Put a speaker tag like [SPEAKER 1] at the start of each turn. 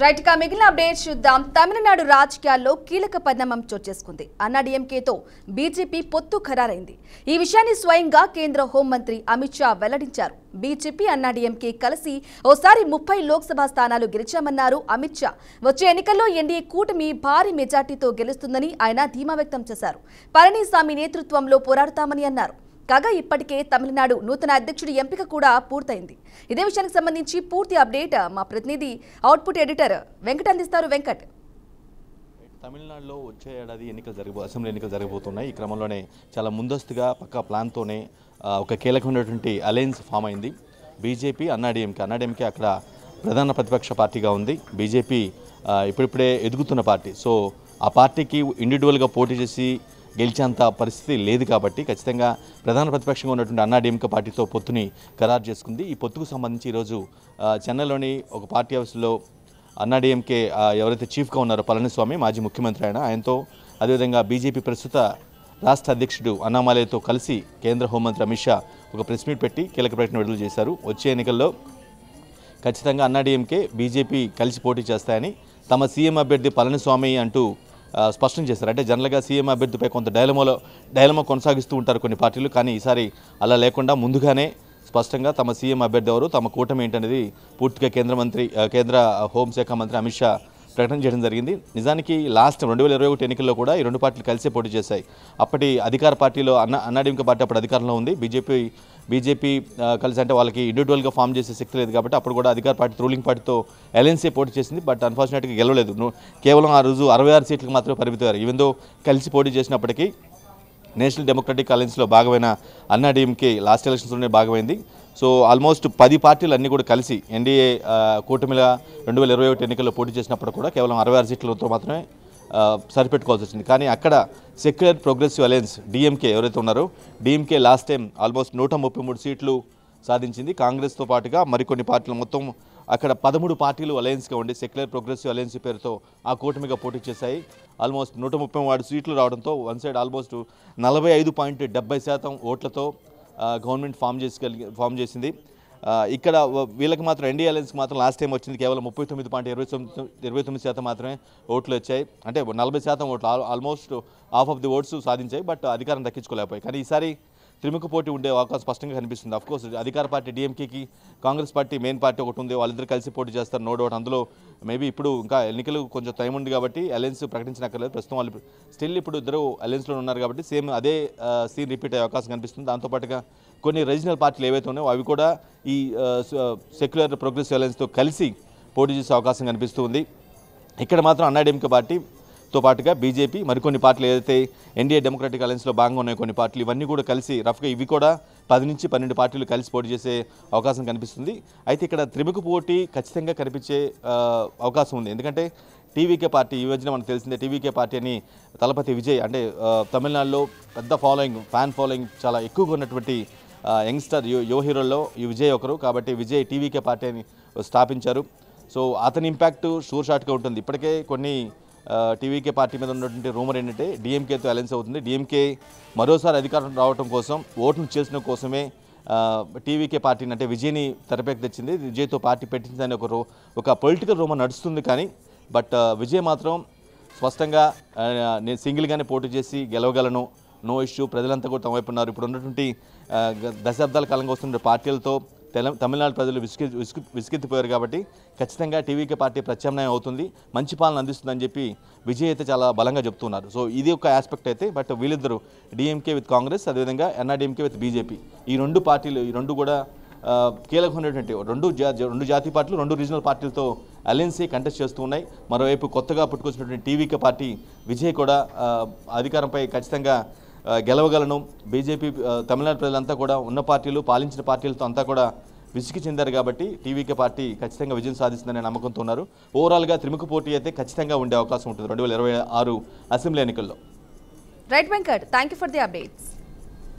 [SPEAKER 1] Right గా మిగిలిన update చూద్దాం. తమిళనాడు రాజకీయాల్లో కీలక పరిణామం చోటు చేసుకుంది. అన్నాడీఎంకేతో బీజేపీ పొత్తు ఖరారైంది. ఈ విషయాన్ని స్వయంగా కేంద్ర హోంమంత్రి అమిత్ షా వెల్లడించారు. బీజేపీ అన్నాడీఎంకే కలిసి ఓసారి 30 లోక్సభ స్థానాలు గెలిచామన్నారు అమిత్ షా. వచ్చే ఎన్నికల్లో ఎన్డీఏ కూటమి భారీ మెజార్టీతో గెలుస్తుందని ఆయన ధీమా వ్యక్తం చేశారు. పళనిస్వామి నేతృత్వంలో పోరాడతామని అన్నారు. కాగా ఇప్పటికే తమిళనాడు నూతన అధ్యక్షుడి ఎంపిక కూడా పూర్తయింది. ఇదే విషయానికి సంబంధించి పూర్తి అప్డేట్ మా ప్రతినిధి అవుట్పుట్ ఎడిటర్ వెంకట్ అందిస్తారు. వెంకట్,
[SPEAKER 2] తమిళనాడులో వచ్చే ఏడాది అసెంబ్లీ ఎన్నికలు జరగబోతున్నాయి. ఈ క్రమంలోనే చాలా ముందస్తుగా పక్కా ప్లాన్తోనే ఒక కీలకమైనటువంటి అలయన్స్ ఫామ్ అయింది. బీజేపీ అన్నాడీఎంకే అక్కడ ప్రధాన ప్రతిపక్ష పార్టీగా ఉంది. బీజేపీ ఇప్పుడిప్పుడే ఎదుగుతున్న పార్టీ. సో ఆ పార్టీకి ఇండివిజువల్గా పోటీ చేసి గెలిచేంత పరిస్థితి లేదు కాబట్టి ఖచ్చితంగా ప్రధాన ప్రతిపక్షంగా ఉన్నటువంటి అన్నాడీఎంకే పార్టీతో పొత్తుని ఖరారు చేసుకుంది. ఈ పొత్తుకు సంబంధించి ఈరోజు చెన్నైలోని ఒక పార్టీ హౌస్లో అన్నాడీఎంకే ఎవరైతే చీఫ్గా ఉన్నారో పళనిస్వామి, మాజీ ముఖ్యమంత్రి ఆయనతో, అదేవిధంగా బీజేపీ ప్రస్తుత రాష్ట్ర అధ్యక్షుడు అన్నామలైతో కలిసి కేంద్ర హోంమంత్రి అమిత్ షా ఒక ప్రెస్ మీట్ పెట్టి కీలక ప్రకటన విడుదల చేశారు. వచ్చే ఎన్నికల్లో ఖచ్చితంగా అన్నాడీఎంకే బీజేపీ కలిసి పోటీ చేస్తాయని, తమ సీఎం అభ్యర్థి పళనిస్వామి అంటూ స్పష్టం చేశారు. అంటే జనరల్గా సీఎం అభ్యర్థిపై కొంత డైలమా కొనసాగిస్తూ ఉంటారు కొన్ని పార్టీలు, కానీ ఈసారి అలా లేకుండా ముందుగానే స్పష్టంగా తమ సీఎం అభ్యర్థి ఎవరు, తమ కూటమి ఏంటనేది పూర్తిగా కేంద్ర హోంశాఖ మంత్రి అమిత్ షా ప్రకటన చేయడం జరిగింది. నిజానికి లాస్ట్ 2021 ఎన్నికల్లో కూడా ఈ రెండు పార్టీలు కలిసే పోటీ చేశాయి. అప్పటి అధికార పార్టీలో అన్నాడీఎంకే పార్టీ అప్పుడు అధికారంలో ఉంది. బీజేపీ కలిసి అంటే వాళ్ళకి ఇండివిజువల్గా ఫామ్ చేసే శక్తి లేదు కాబట్టి అప్పుడు కూడా అధికార పార్టీ రూలింగ్ పార్టీతో అలయన్సే పోటీ చేసింది. బట్ అన్ఫార్చునేట్గా గెలవలేదు. కేవలం ఆ రోజు 66 సీట్లకు మాత్రమే పరిమితమయ్యారు. ఈవెందో కలిసి పోటీ చేసినప్పటికీ నేషనల్ డెమోక్రటిక్ అలయన్స్లో భాగమైన అన్నాడీఎంకే లాస్ట్ ఎలక్షన్స్లోనే భాగమైంది. సో ఆల్మోస్ట్ 10 పార్టీలు అన్నీ కూడా కలిసి ఎన్డీఏ కూటమిగా 2021 ఎన్నికల్లో పోటీ చేసినప్పుడు కూడా కేవలం 66 సీట్లతో మాత్రమే సరిపెట్టుకోవాల్సి వచ్చింది. కానీ అక్కడ సెక్యులర్ ప్రోగ్రెసివ్ అలయన్స్ డిఎంకే ఎవరైతే ఉన్నారో డిఎంకే లాస్ట్ టైం ఆల్మోస్ట్ 133 సీట్లు సాధించింది. కాంగ్రెస్తో పాటుగా మరికొన్ని పార్టీలు మొత్తం అక్కడ 13 పార్టీలు అలయన్స్గా ఉండి సెక్యులర్ ప్రోగ్రెసివ్ అలయన్స్ పేరుతో ఆ కూటమిగా పోటీ చేశాయి. ఆల్మోస్ట్ 136 సీట్లు రావడంతో వన్ సైడ్ ఆల్మోస్ట్ 45.70% ఓట్లతో గవర్నమెంట్ ఫామ్ చేసింది. ఇక్కడ వీళ్ళకి మాత్రం ఎన్డీఏ అలయన్స్కి మాత్రం లాస్ట్ టైం వచ్చింది కేవలం 39.29% మాత్రమే ఓట్లు వచ్చాయి. అంటే 40% ఓట్లు, almost half of the votes సాధించాయి. బట్ అధికారం దక్కించుకోలేకపోయాయి. కానీ ఈసారి త్రిముఖ పోటీ ఉండే అవకాశం స్పష్టంగా కనిపిస్తుంది. అఫ్కోర్స్ అధికార పార్టీ డిఎంకేకి కాంగ్రెస్ పార్టీ మెయిన్ పార్టీ ఒకటి ఉంది, వాళ్ళిద్దరు కలిసి పోటీ చేస్తారు, నో డౌట్. అందులో మేబీ ఇప్పుడు ఇంకా ఎన్నికలు కొంచెం టైం ఉంది కాబట్టి అలయన్స్ ప్రకటించనక్కర్లేదు. ప్రస్తుతం వాళ్ళు స్టిల్ ఇప్పుడు ఇద్దరు అలయన్స్లో ఉన్నారు కాబట్టి సేమ్ అదే సీన్ రిపీట్ అయ్యే అవకాశం కనిపిస్తుంది. దాంతోపాటుగా కొన్ని రీజనల్ పార్టీలు ఏవైతే ఉన్నాయో అవి కూడా ఈ సెక్యులర్ ప్రోగ్రెసివ్ అలయన్స్తో కలిసి పోటీ చేసే అవకాశం కనిపిస్తుంది. ఇక్కడ మాత్రం అన్నాడీఎంకే పార్టీతో పాటుగా బీజేపీ, మరికొన్ని పార్టీలు ఏదైతే ఎన్డీఏ డెమోక్రటిక్ అలయన్స్లో భాగంగా ఉన్నాయి కొన్ని పార్టీలు, ఇవన్నీ కూడా కలిసి రఫ్గా ఇవి కూడా 10 నుంచి 12 పార్టీలు కలిసి పోటీ చేసే అవకాశం కనిపిస్తుంది. అయితే ఇక్కడ త్రిముఖ పోటీ ఖచ్చితంగా కనిపించే అవకాశం ఉంది. ఎందుకంటే టీవీకే పార్టీ, ఈ మధ్యన మనకు తెలిసిందే, టీవీకే పార్టీ అని తలపతి విజయ్, అంటే తమిళనాడులో పెద్ద ఫ్యాన్ ఫాలోయింగ్ చాలా ఎక్కువగా ఉన్నటువంటి యంగ్స్టర్ యువ హీరోల్లో ఈ విజయ్ ఒకరు. కాబట్టి విజయ్ టీవీకే పార్టీ అని స్థాపించారు. సో అతని ఇంపాక్ట్ షూర్ షాట్గా ఉంటుంది. ఇప్పటికే కొన్ని టీవీకే పార్టీ మీద ఉన్నటువంటి రూమర్ ఏంటంటే డిఎంకేతో అలయన్స్ అవుతుంది. డిఎంకే మరోసారి అధికారం రావడం కోసం, ఓట్ను చేసిన కోసమే టీవీకే పార్టీని అంటే విజయ్ని తెరపైకి తెచ్చింది. విజయ్తో పార్టీ పెట్టిందని ఒక పొలిటికల్ రూమర్ నడుస్తుంది. కానీ బట్ విజయ్ మాత్రం స్పష్టంగా నేను సింగిల్గానే పోటీ చేసి గెలవగలను, నో ఇష్యూ, ప్రజలంతా కూడా తమ వైపు ఉన్నారు. ఇప్పుడు ఉన్నటువంటి దశాబ్దాల కాలంగా వస్తున్న పార్టీలతో తమిళనాడు ప్రజలు విసుగెత్తిపోయారు కాబట్టి ఖచ్చితంగా టీవీకే పార్టీ ప్రత్యామ్నాయం అవుతుంది, మంచి పాలన అందిస్తుందని చెప్పి విజయ్ అయితే చాలా బలంగా చెప్తున్నారు. సో ఇది ఒక ఆస్పెక్ట్ అయితే. బట్ వీళ్ళిద్దరూ డిఎంకే విత్ కాంగ్రెస్, అదేవిధంగా ఎన్ఆర్డీఎంకే విత్ బీజేపీ, ఈ రెండు పార్టీలు, ఈ రెండు కూడా కీలకమైనటువంటి రెండు జాతీయ పార్టీలు, రెండు రీజనల్ పార్టీలతో అలయన్సీ కంటెస్ట్ చేస్తూ ఉన్నాయి. మరోవైపు కొత్తగా పుట్టుకొచ్చినటువంటి టీవీకే పార్టీ విజయ్ కూడా అధికారంపై ఖచ్చితంగా గెలవగలను, బీజేపీ తమిళనాడు ప్రజలంతా కూడా ఉన్న పార్టీలు, పాలించిన పార్టీలతో అంతా కూడా విసిగి చెందారు కాబట్టి టీవీకే పార్టీ ఖచ్చితంగా విజయం సాధిస్తుందనే నమ్మకంతో ఉన్నారు. ఓవరాల్గా త్రిముఖ పోటీ అయితే ఖచ్చితంగా ఉండే అవకాశం ఉంటుంది 2026 అసెంబ్లీ ఎన్నికల్లో.
[SPEAKER 1] Right Venkat, thank you for the updates.